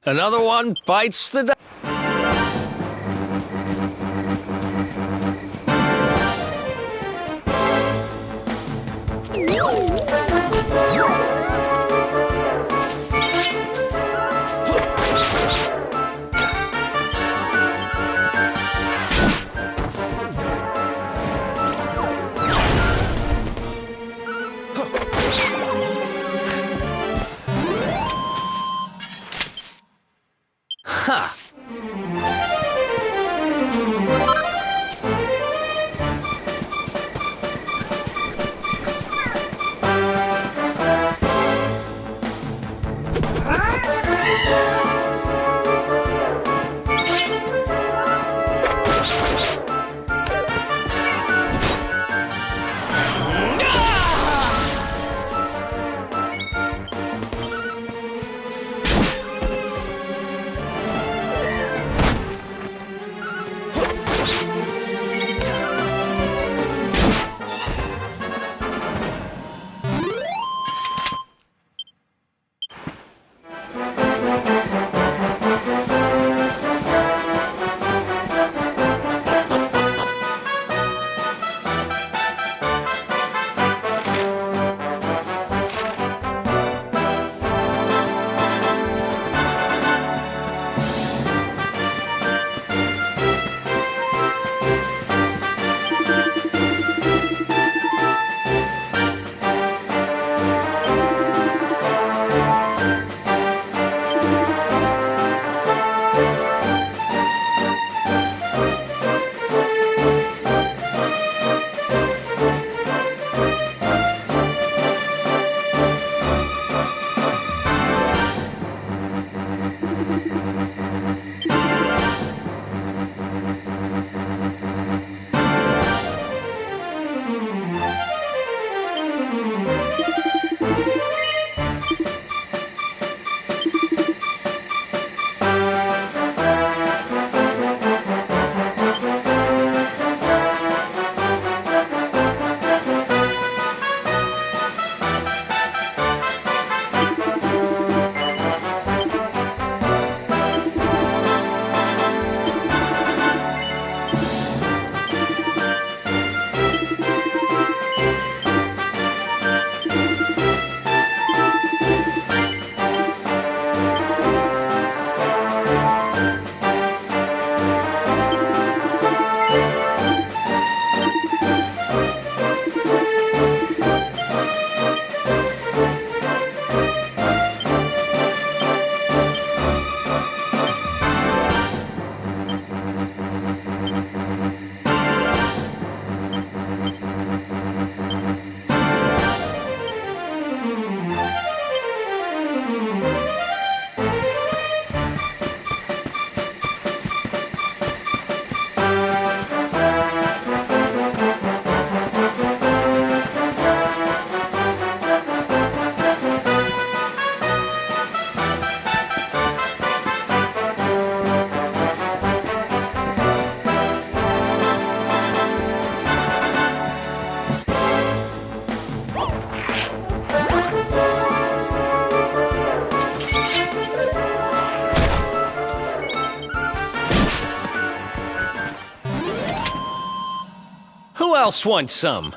Another one bites the dust. Ha! Who else wants some?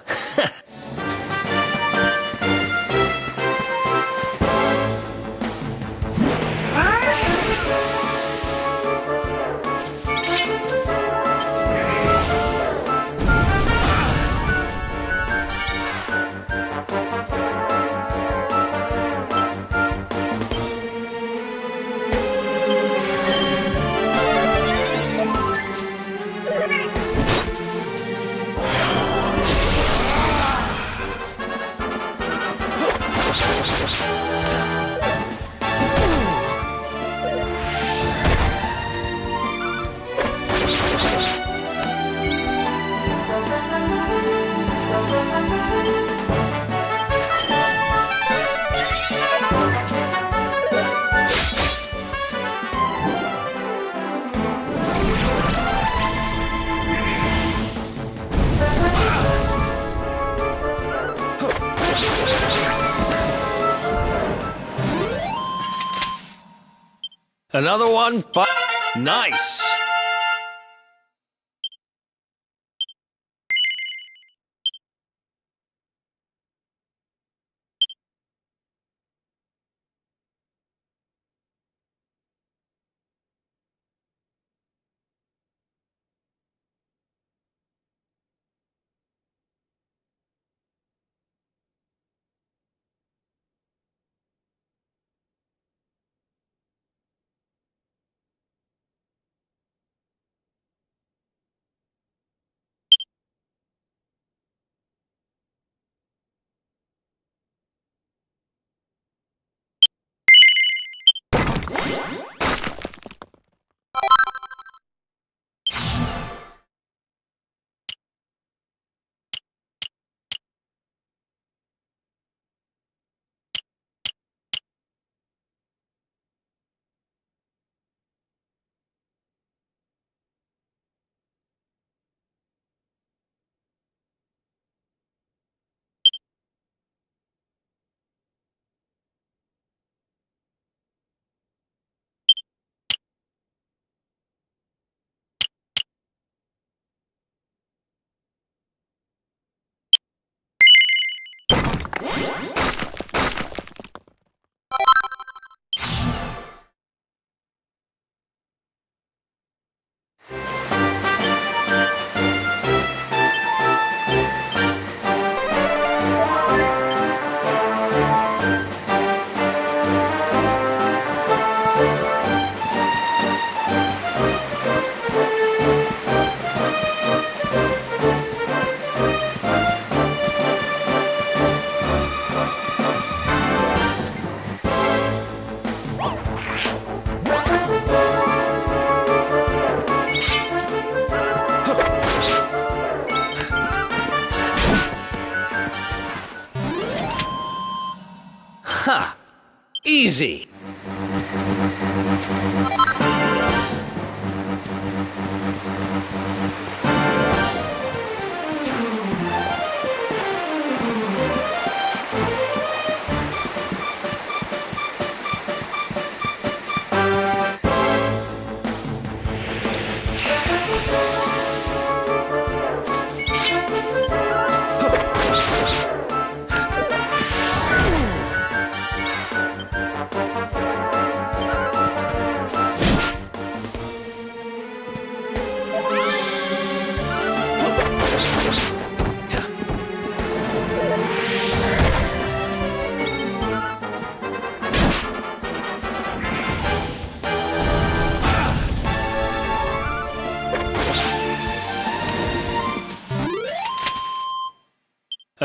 Another one nice. Ha! Easy.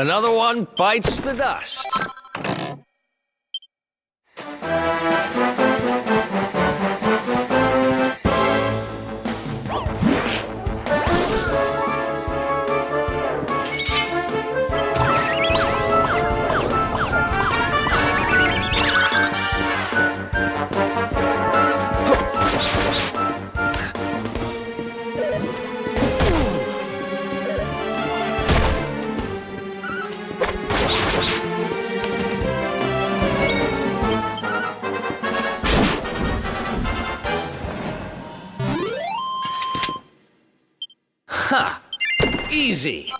Another one bites the dust. Ha! Easy.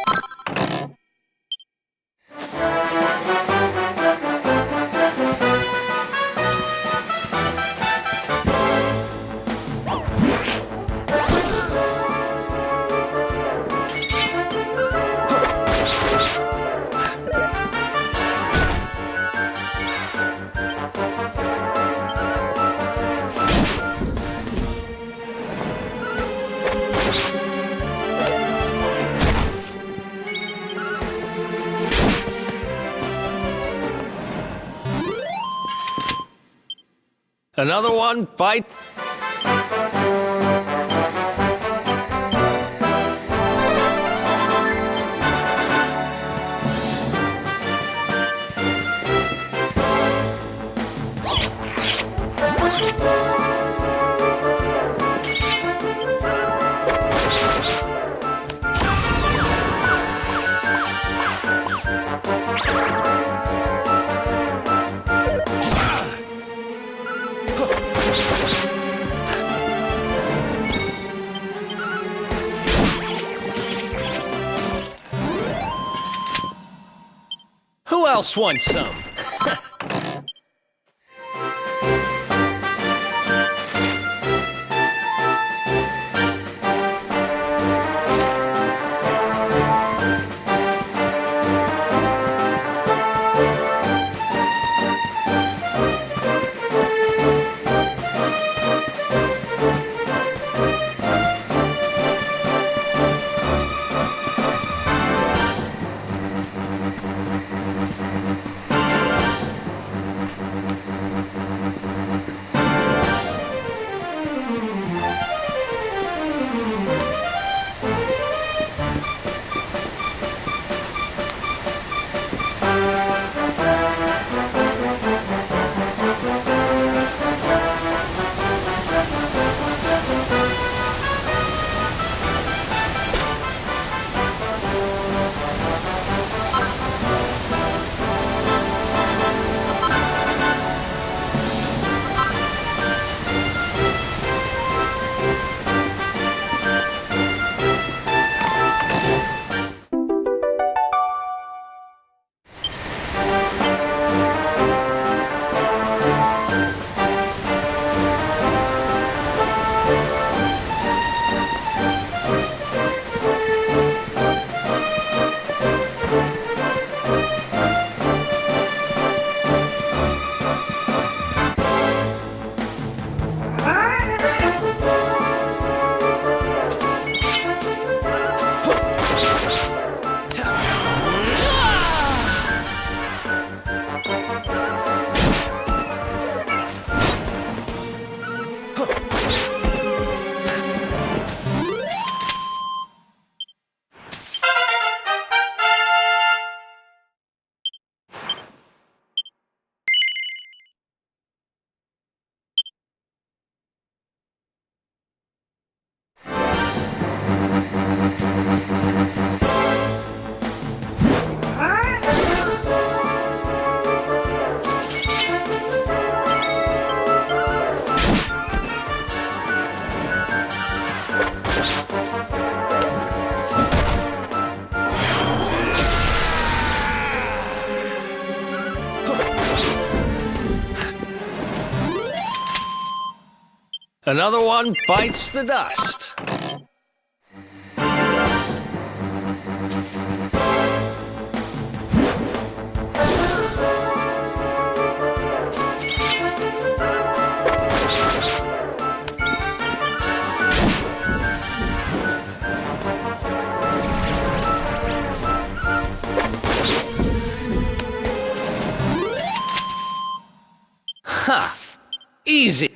Another one bite. Who else wants some? Another one bites the dust. Ha! Easy.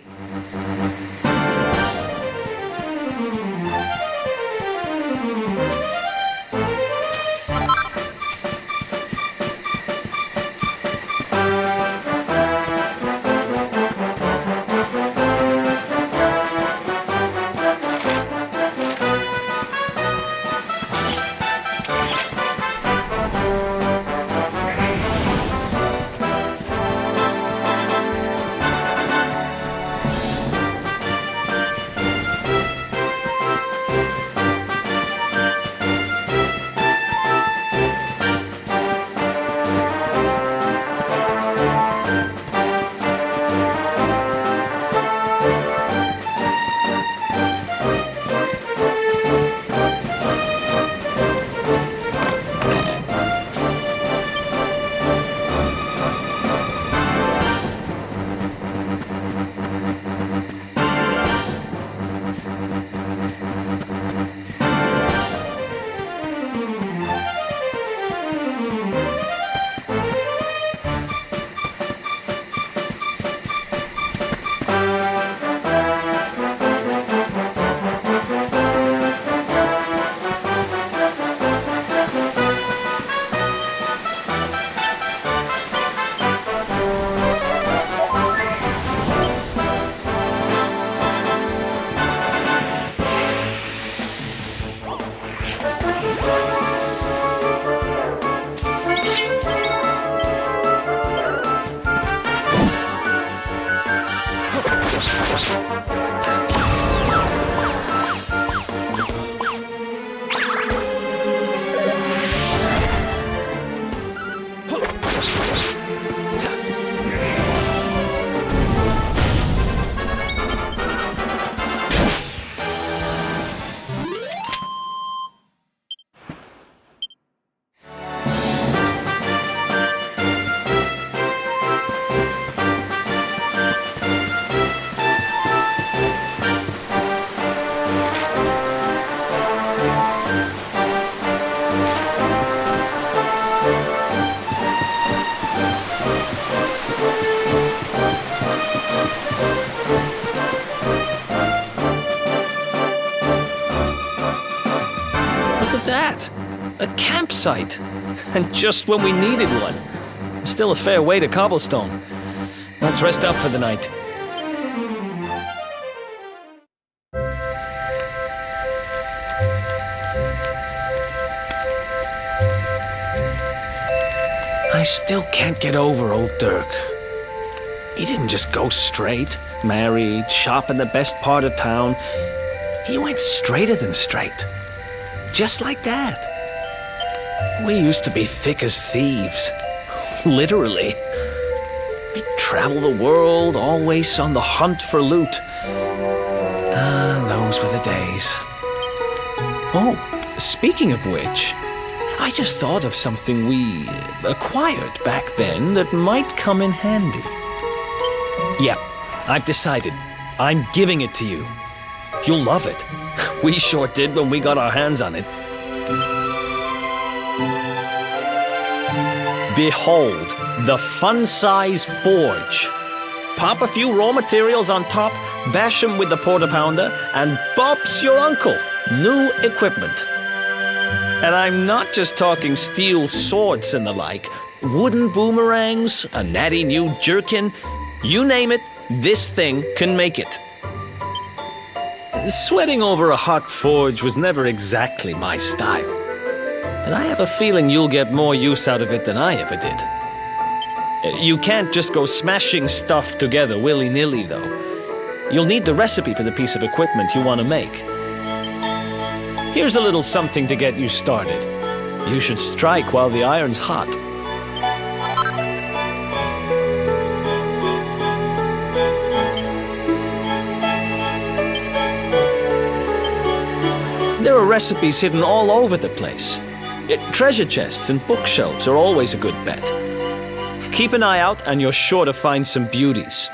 A campsite! And just when we needed one. Still a fair way to Cobblestone. Let's rest up for the night. I still can't get over old Dirk. He didn't just go straight, married, shop in the best part of town. He went straighter than straight. Just like that. We used to be thick as thieves. Literally. We'd travel the world, always on the hunt for loot. Those were the days. Oh, speaking of which, I just thought of something we acquired back then that might come in handy. Yeah, I've decided. I'm giving it to you. You'll love it. We sure did when we got our hands on it. Behold, the fun-size forge. Pop a few raw materials on top, bash 'em with the porta-pounder, and bop's your uncle. New equipment. And I'm not just talking steel swords and the like. Wooden boomerangs, a natty new jerkin. You name it, this thing can make it. Sweating over a hot forge was never exactly my style. But I have a feeling you'll get more use out of it than I ever did. You can't just go smashing stuff together willy-nilly, though. You'll need the recipe for the piece of equipment you want to make. Here's a little something to get you started. You should strike while the iron's hot. There are recipes hidden all over the place. Treasure chests and bookshelves are always a good bet. Keep an eye out and you're sure to find some beauties.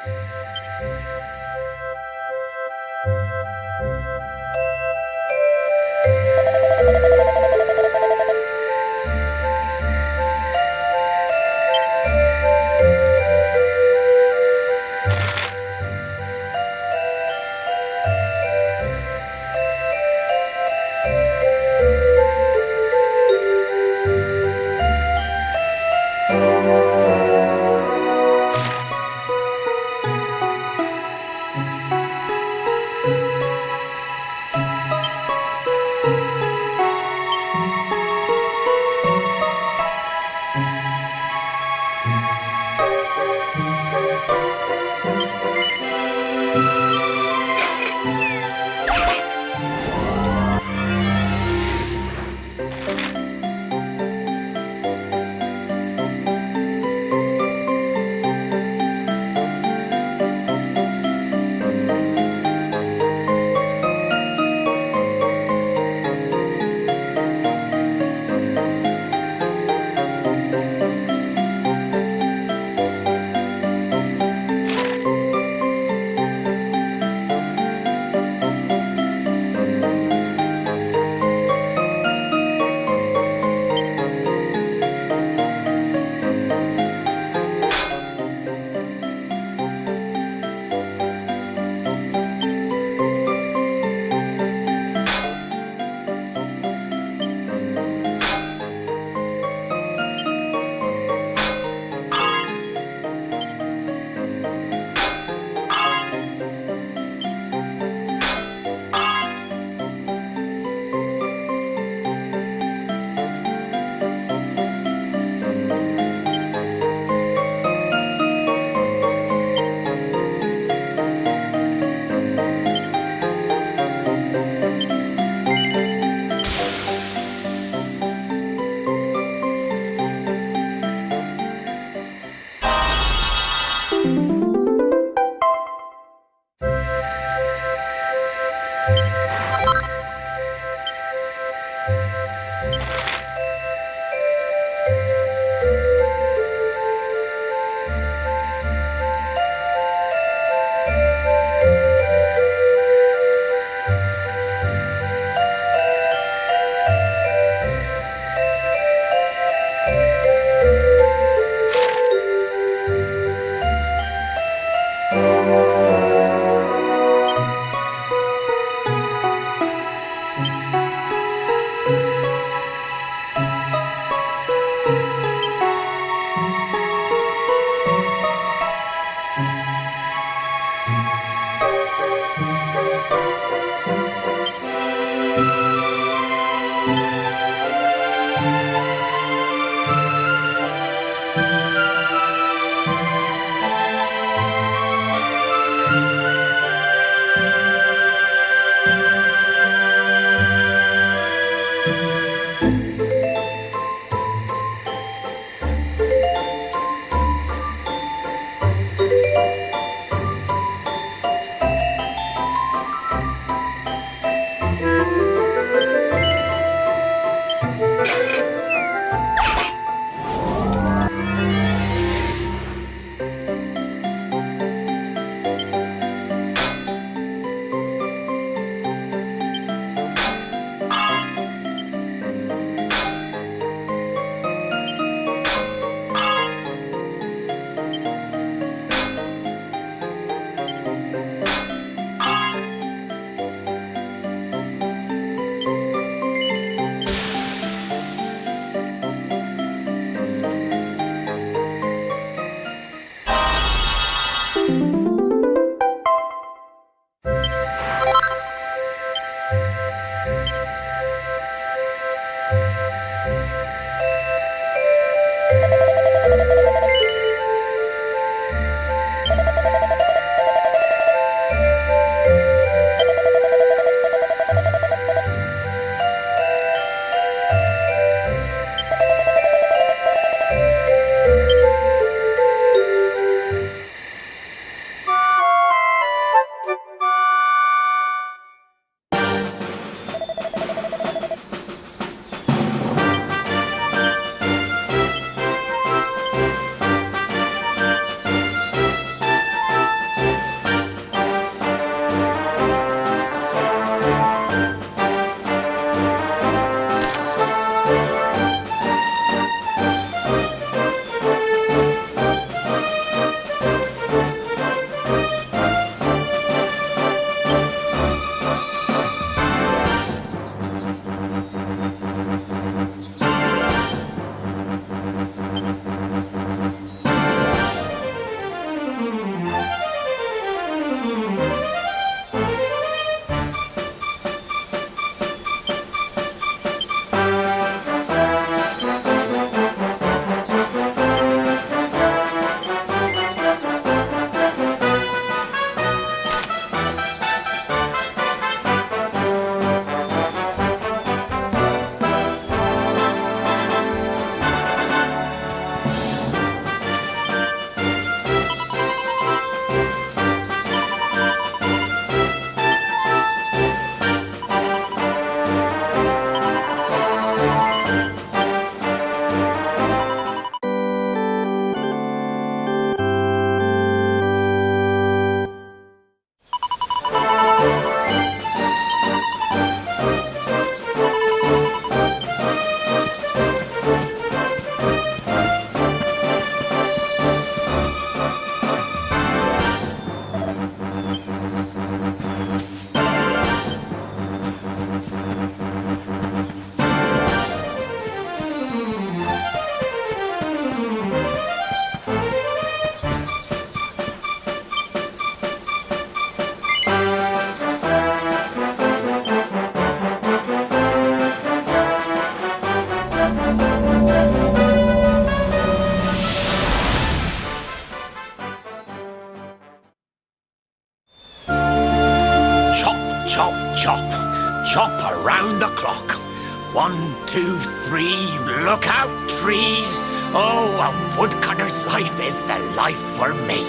2, 3, look out, trees. Oh, a woodcutter's life is the life for me.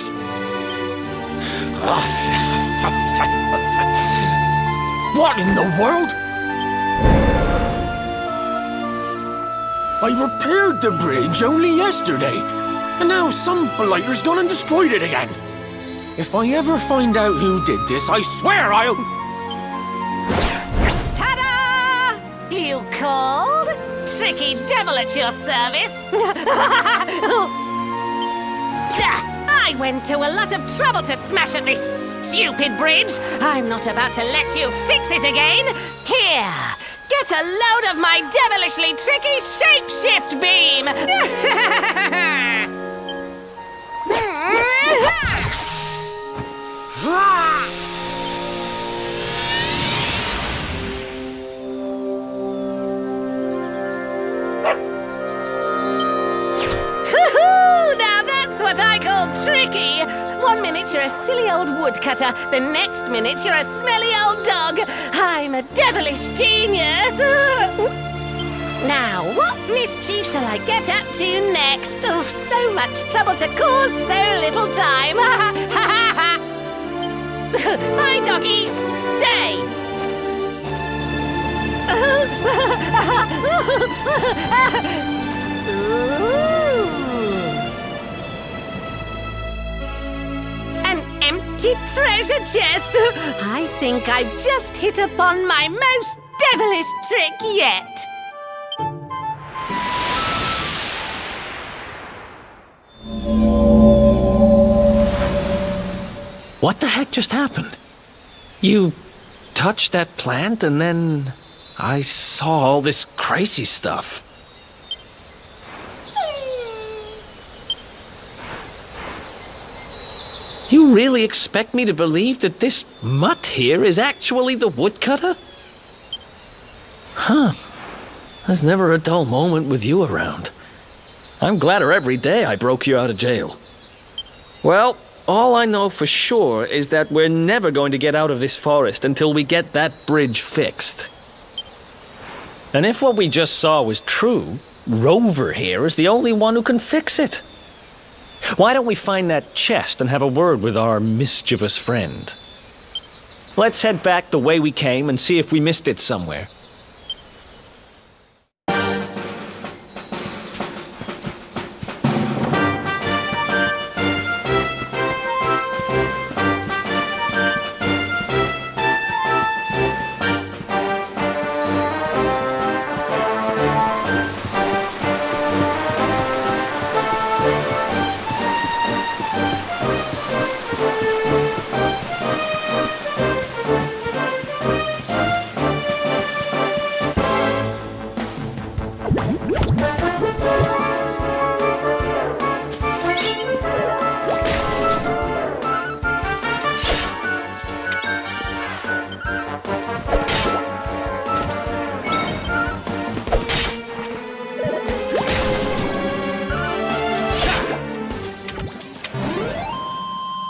What in the world? I repaired the bridge only yesterday, and now some blighter's gone and destroyed it again. If I ever find out who did this, I swear I'll... Ta-da! You called? Tricky devil at your service. I went to a lot of trouble to smash at this stupid bridge. I'm not about to let you fix it again. Here, get a load of my devilishly tricky shapeshift beam. Now that's what I call tricky. 1 minute you're a silly old woodcutter, the next minute you're a smelly old dog. I'm a devilish genius. Now, what mischief shall I get up to next? Oh, so much trouble to cause so little time. My doggy, stay. An empty treasure chest. I think I've just hit upon my most devilish trick yet. What the heck just happened? You touched that plant and then I saw all this crazy stuff. You really expect me to believe that this mutt here is actually the woodcutter? Huh. There's never a dull moment with you around. I'm gladder every day I broke you out of jail. Well, all I know for sure is that we're never going to get out of this forest until we get that bridge fixed. And if what we just saw was true, Rover here is the only one who can fix it. Why don't we find that chest and have a word with our mischievous friend? Let's head back the way we came and see if we missed it somewhere.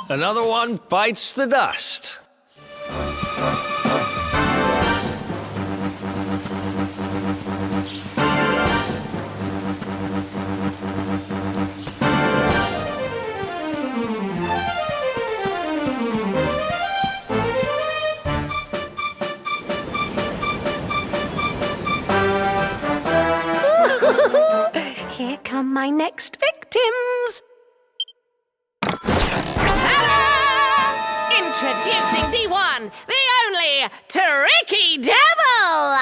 Another one bites the dust. Here come my next victims. Introducing the one, the only, Tricky Devil!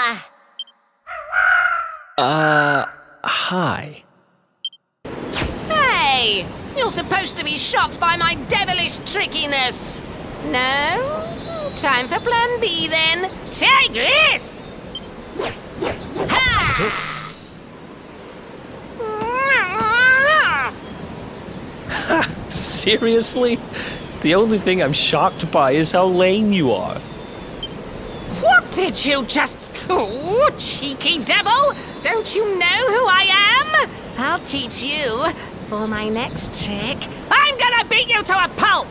Hi. Hey! You're supposed to be shocked by my devilish trickiness. No? Time for plan B then. Take this! Ha! Seriously? The only thing I'm shocked by is how lame you are. What did you just... Oh, cheeky devil! Don't you know who I am? I'll teach you. For my next trick, I'm gonna beat you to a pulp!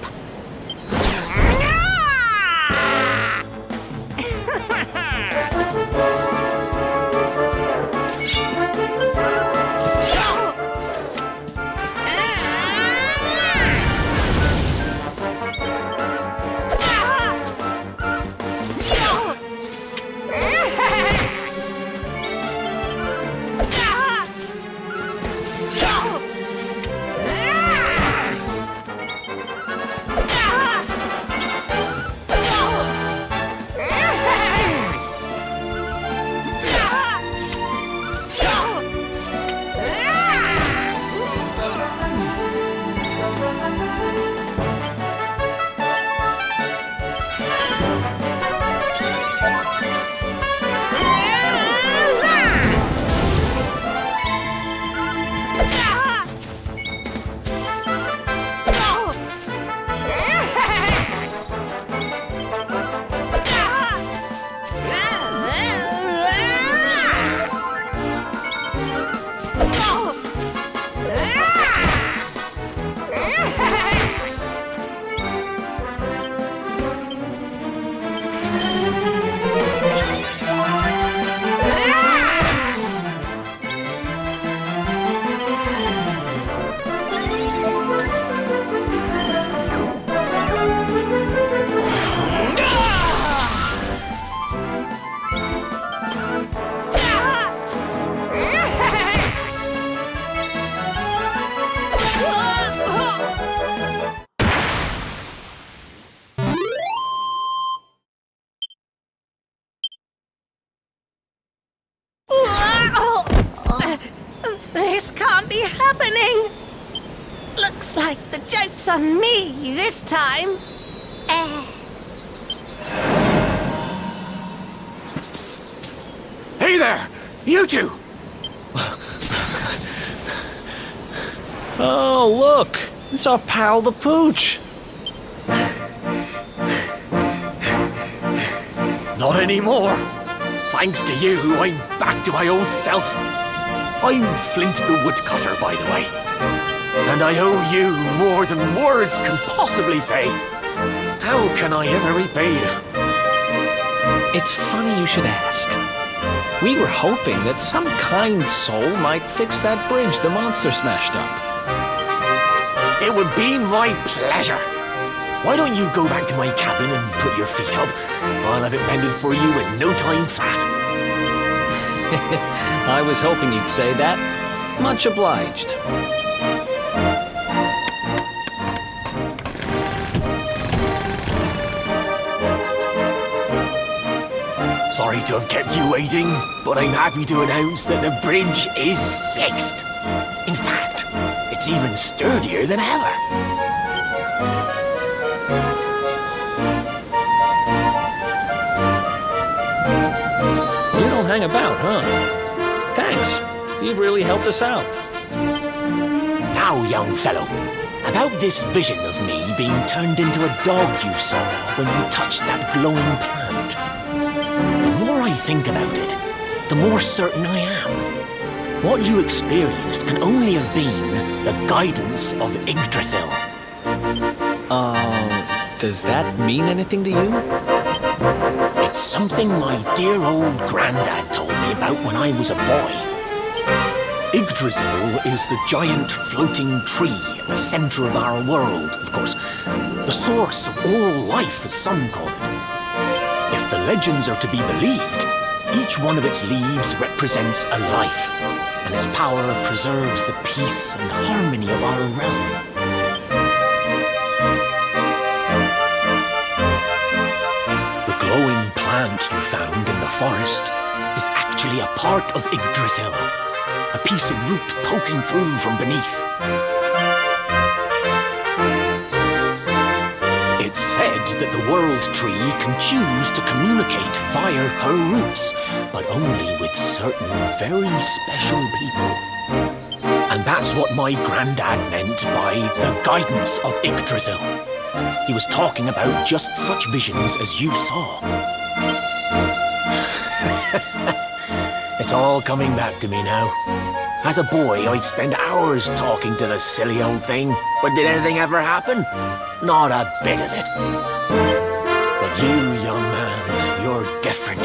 can't be happening. Looks like the joke's on me this time. Hey there! You two! Oh, look! It's our pal the Pooch. Not anymore. Thanks to you, I'm back to my old self. I'm Flint the Woodcutter, by the way. And I owe you more than words can possibly say. How can I ever repay you? It's funny you should ask. We were hoping that some kind soul might fix that bridge the monster smashed up. It would be my pleasure. Why don't you go back to my cabin and put your feet up? I'll have it mended for you in no time flat. I was hoping you'd say that. Much obliged. Sorry to have kept you waiting, but I'm happy to announce that the bridge is fixed. In fact, it's even sturdier than ever. You don't hang about, huh? Thanks. You've really helped us out. Now, young fellow, about this vision of me being turned into a dog you saw when you touched that glowing plant. The more I think about it, the more certain I am. What you experienced can only have been the guidance of Yggdrasil. Does that mean anything to you? It's something my dear old granddad told me about when I was a boy. Yggdrasil is the giant floating tree at the center of our world, of course. The source of all life, as some call it. If the legends are to be believed, each one of its leaves represents a life, and its power preserves the peace and harmony of our realm. The glowing plant you found in the forest is actually a part of Yggdrasil, a piece of root poking through from beneath. It's said that the World Tree can choose to communicate via her roots, but only with certain very special people. And that's what my granddad meant by the guidance of Yggdrasil. He was talking about just such visions as you saw. It's all coming back to me now. As a boy, I'd spend hours talking to the silly old thing, but did anything ever happen? Not a bit of it. But you, young man, you're different.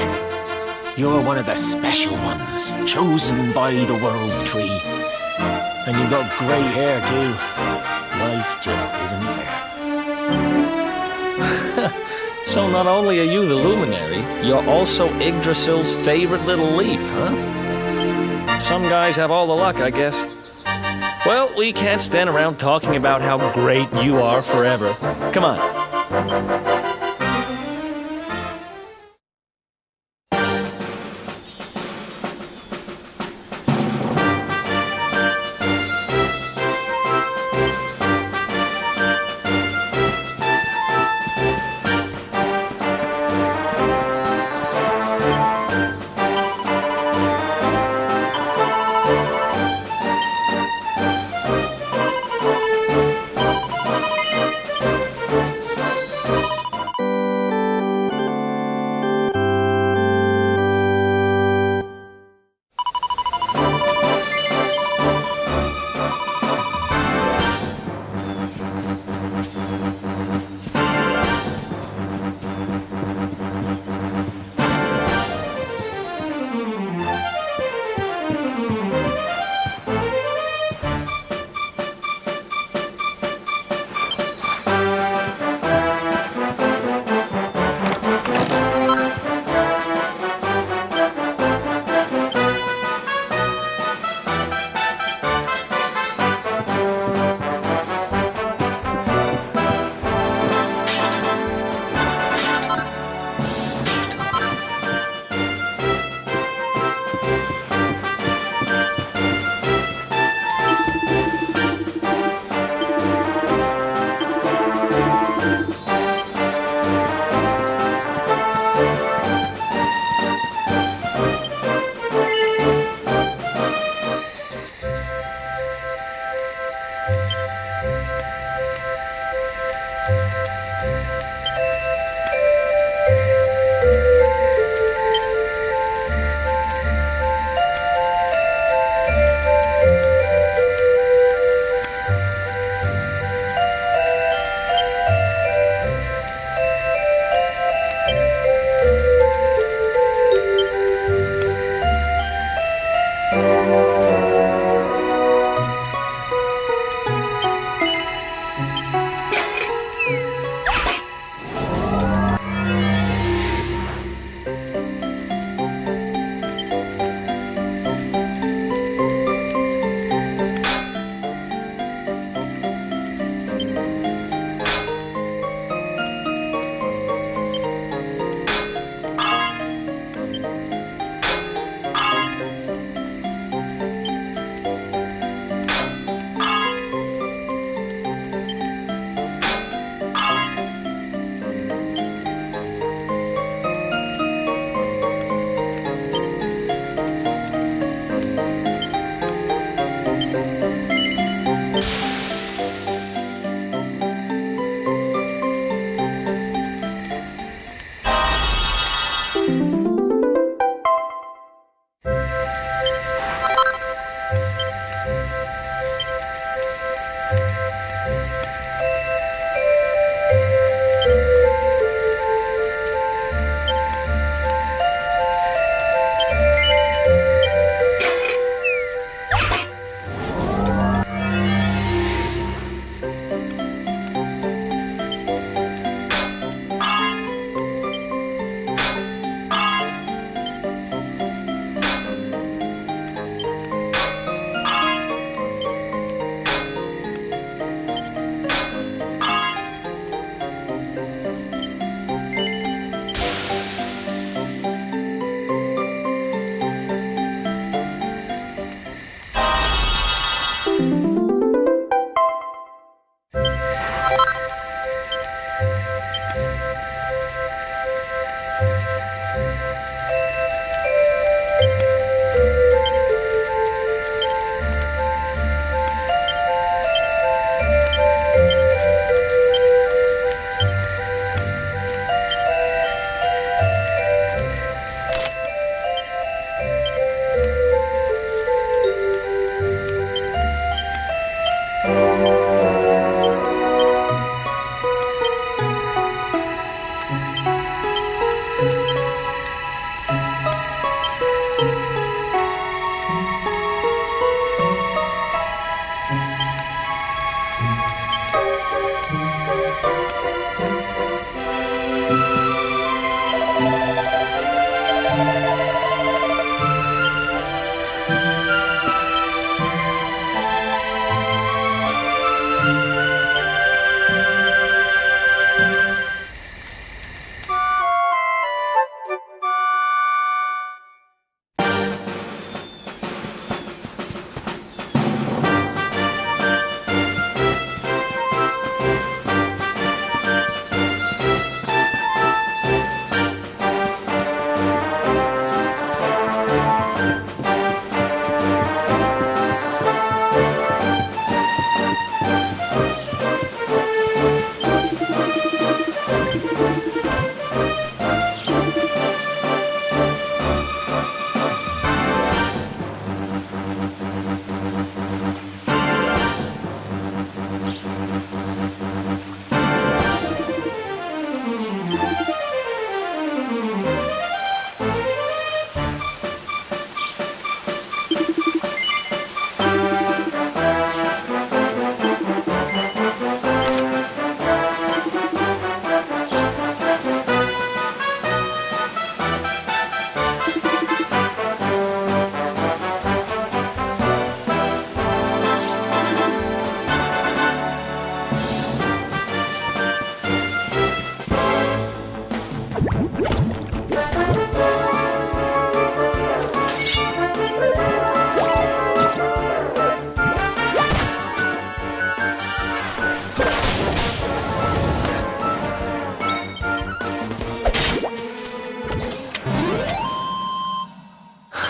You're one of the special ones, chosen by the World Tree. And you've got grey hair, too. Life just isn't fair. So not only are you the luminary, you're also Yggdrasil's favorite little leaf, huh? Some guys have all the luck, I guess. Well, we can't stand around talking about how great you are forever. Come on.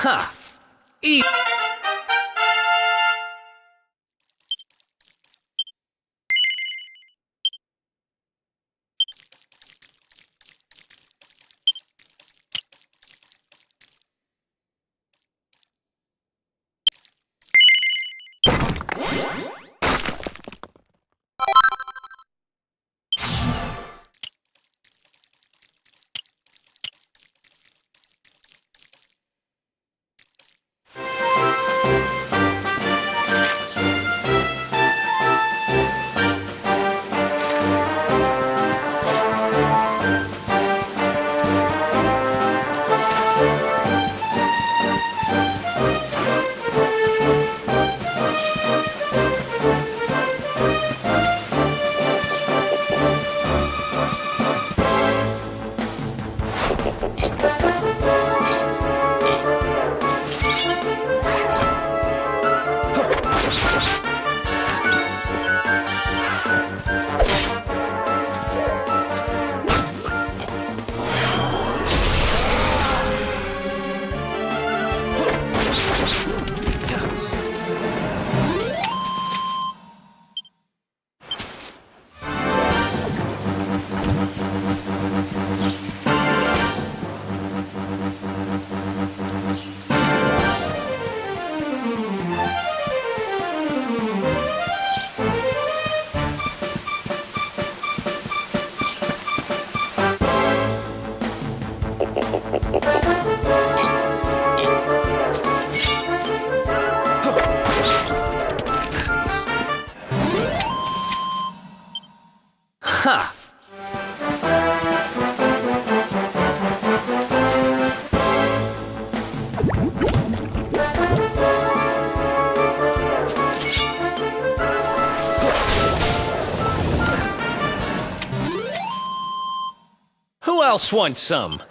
Ha! Eat! Ha! Who else wants some?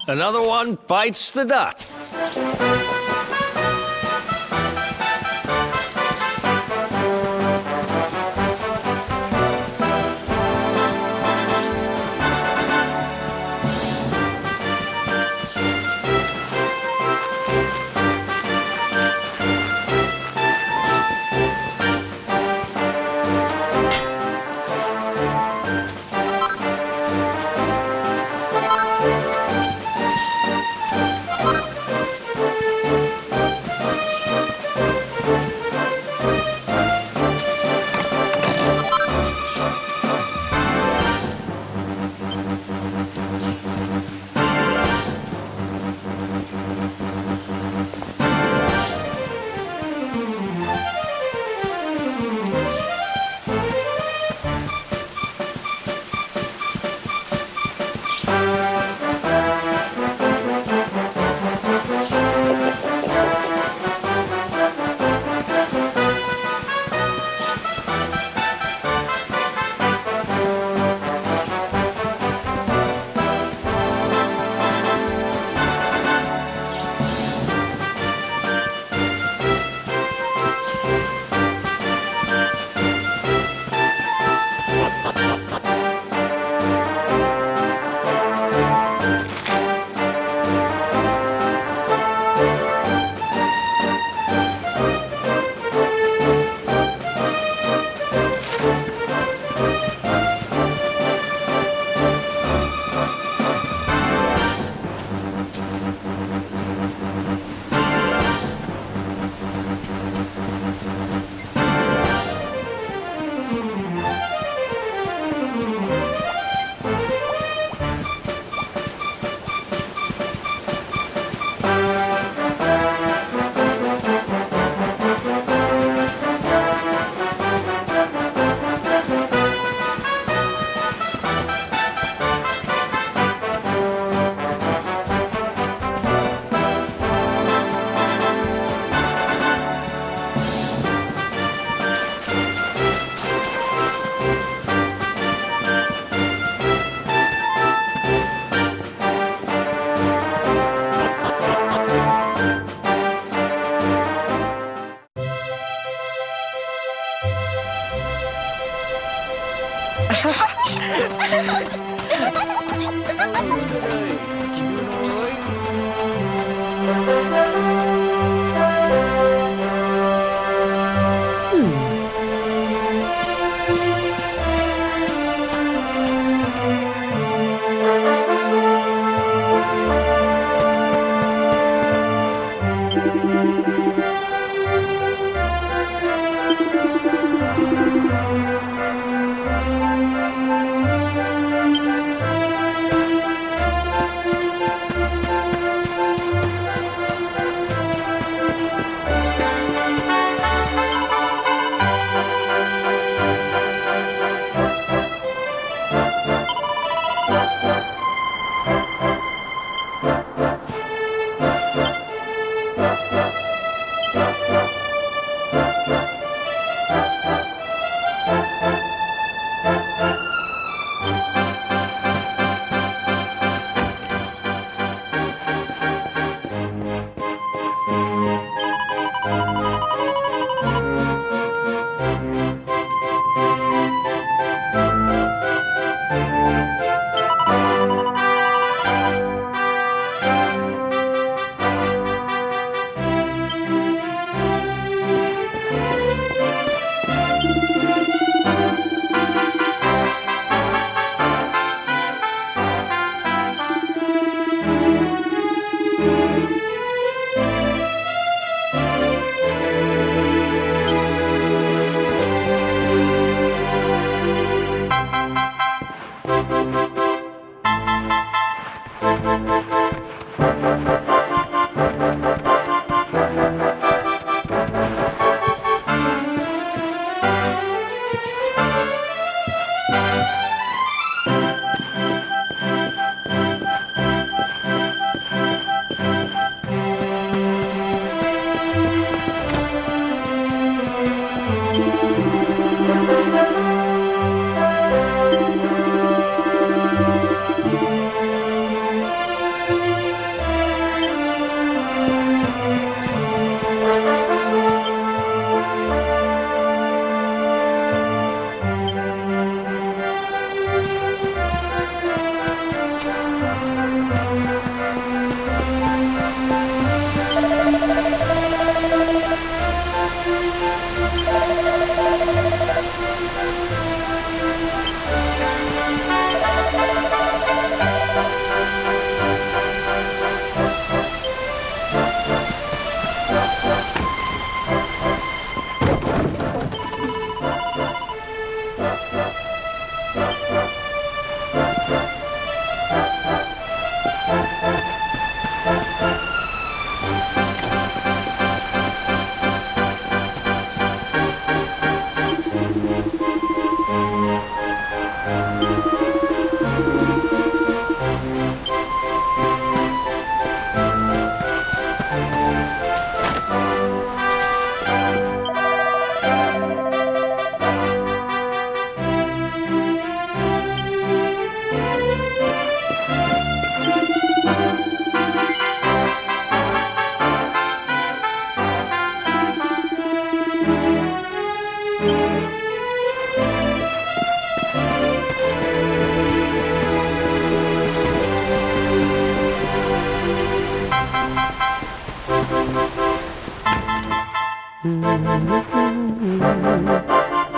Another one bites the dust.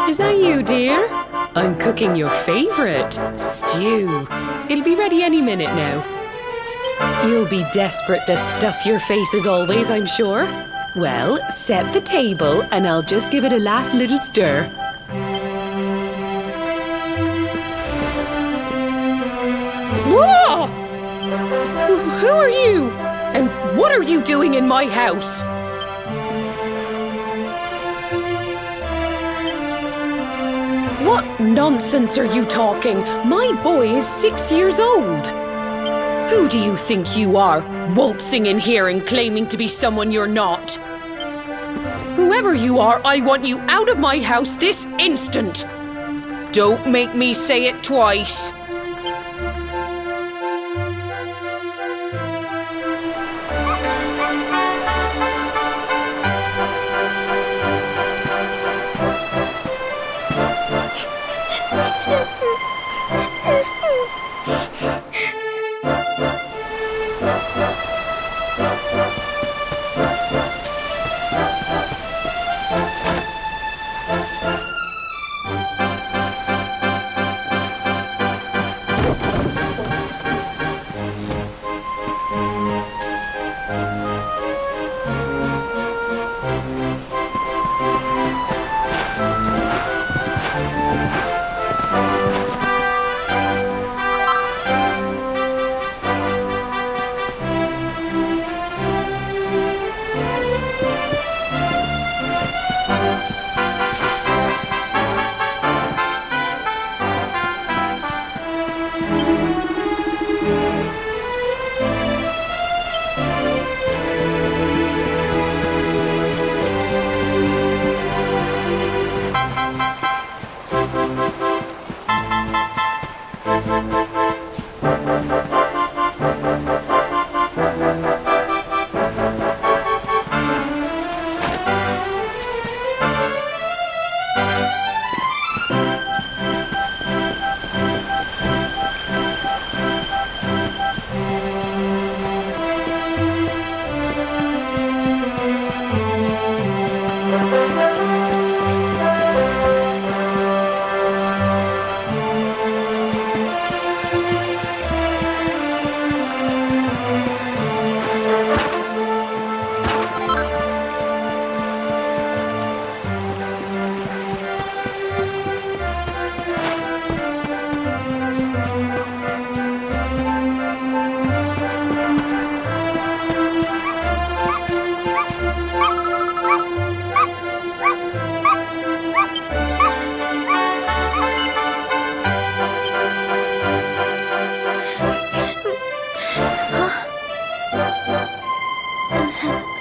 Is that you, dear? I'm cooking your favourite, stew. It'll be ready any minute now. You'll be desperate to stuff your face as always, I'm sure. Well, set the table and I'll just give it a last little stir. Whoa! Who are you? And what are you doing in my house? What nonsense are you talking? My boy is 6 years old. Who do you think you are, waltzing in here and claiming to be someone you're not? Whoever you are, I want you out of my house this instant. Don't make me say it twice.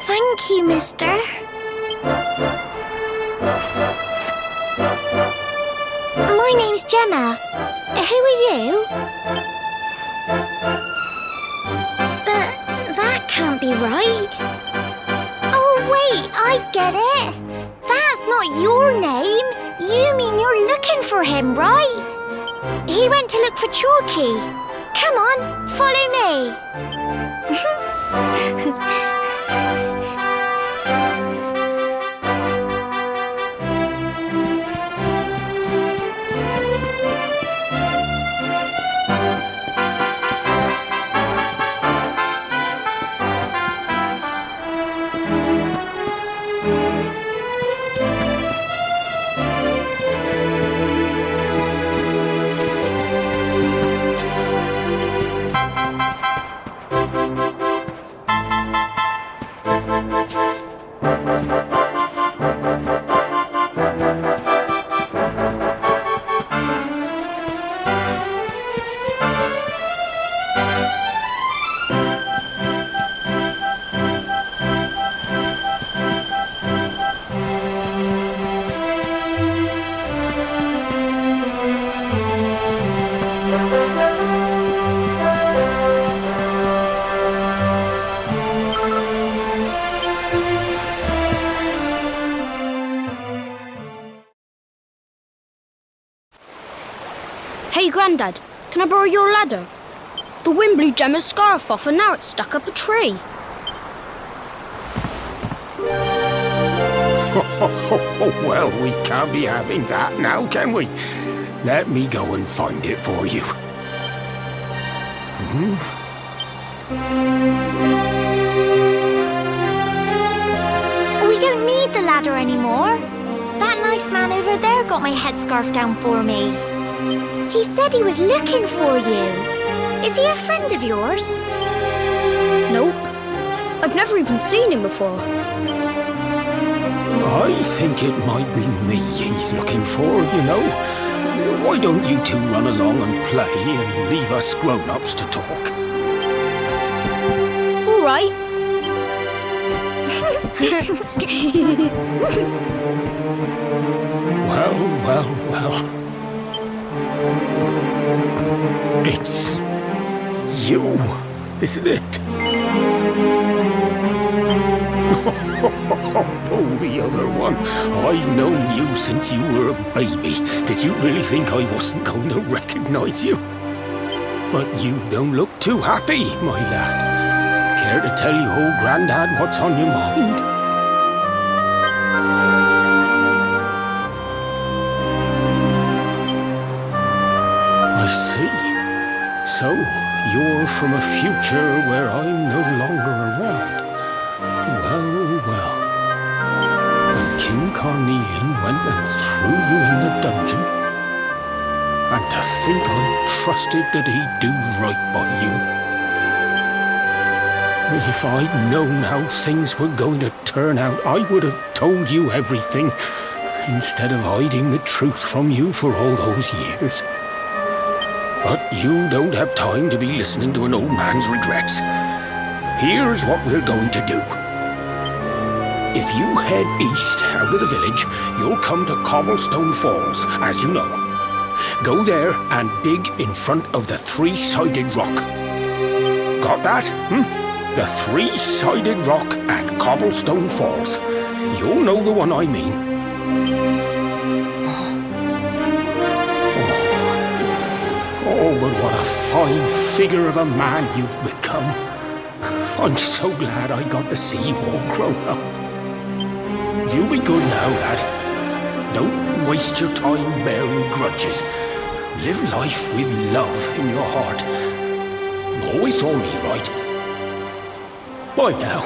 Thank you, mister. My name's Gemma. Who are you? But that can't be right. Oh, wait, I get it. That's not your name. You mean you're looking for him, right? He went to look for Chalky. Come on, follow me. Hey, Grandad, can I borrow your ladder? The wind blew Gemma's scarf off and now it's stuck up a tree. Well, we can't be having that now, can we? Let me go and find it for you. We don't need the ladder anymore. That nice man over there got my headscarf down for me. He said he was looking for you. Is he a friend of yours? Nope. I've never even seen him before. I think it might be me he's looking for, you know. Why don't you two run along and play and leave us grown-ups to talk? All right. Well. It's you, isn't it? Oh, the other one. I've known you since you were a baby. Did you really think I wasn't going to recognize you? But you don't look too happy, my lad. Care to tell your old Grandad what's on your mind? I see. So, you're from a future where I'm no longer around. Well. When King Carnelian went and threw you in the dungeon, and to think I trusted that he'd do right by you. If I'd known how things were going to turn out, I would have told you everything, instead of hiding the truth from you for all those years. But you don't have time to be listening to an old man's regrets. Here's what we're going to do. If you head east out of the village, you'll come to Cobblestone Falls, as you know. Go there and dig in front of the three-sided rock. Got that? The three-sided rock at Cobblestone Falls. You'll know the one I mean. Oh, but what a fine figure of a man you've become. I'm so glad I got to see you all grown up. You be good now, lad. Don't waste your time bearing grudges. Live life with love in your heart. Always saw me right. Bye now.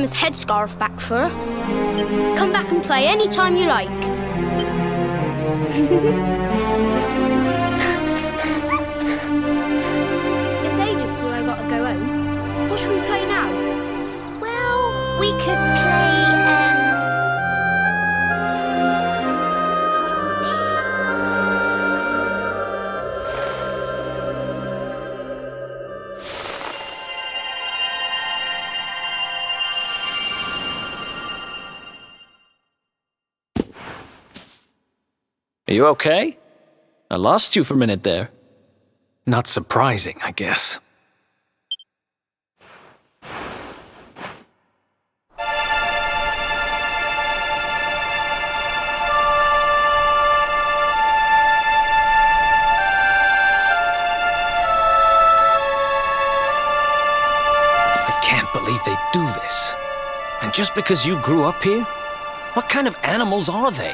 Gemma's headscarf back for her. Come back and play any time you like. It's ages till I gotta go home. What should we play now? Well, we could play, hide and Are you okay? I lost you for a minute there. Not surprising, I guess. I can't believe they do this. And just because you grew up here? What kind of animals are they?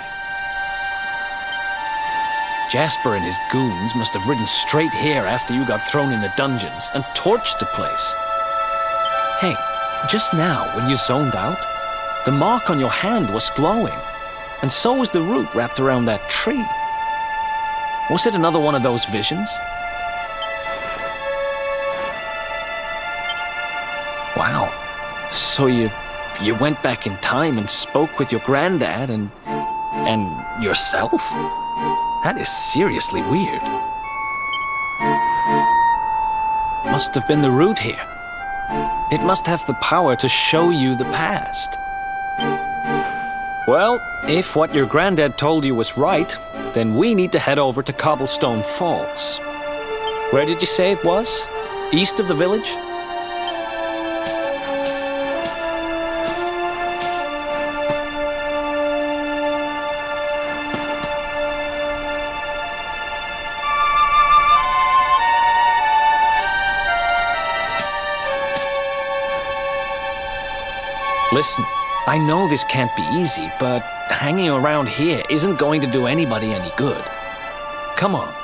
Jasper and his goons must have ridden straight here after you got thrown in the dungeons and torched the place. Hey, just now when you zoned out, the mark on your hand was glowing, and so was the root wrapped around that tree. Was it another one of those visions? Wow. So you went back in time and spoke with your granddad and yourself? That is seriously weird. Must have been the root here. It must have the power to show you the past. Well, if what your granddad told you was right, then we need to head over to Cobblestone Falls. Where did you say it was? East of the village? Listen, I know this can't be easy, but hanging around here isn't going to do anybody any good. Come on.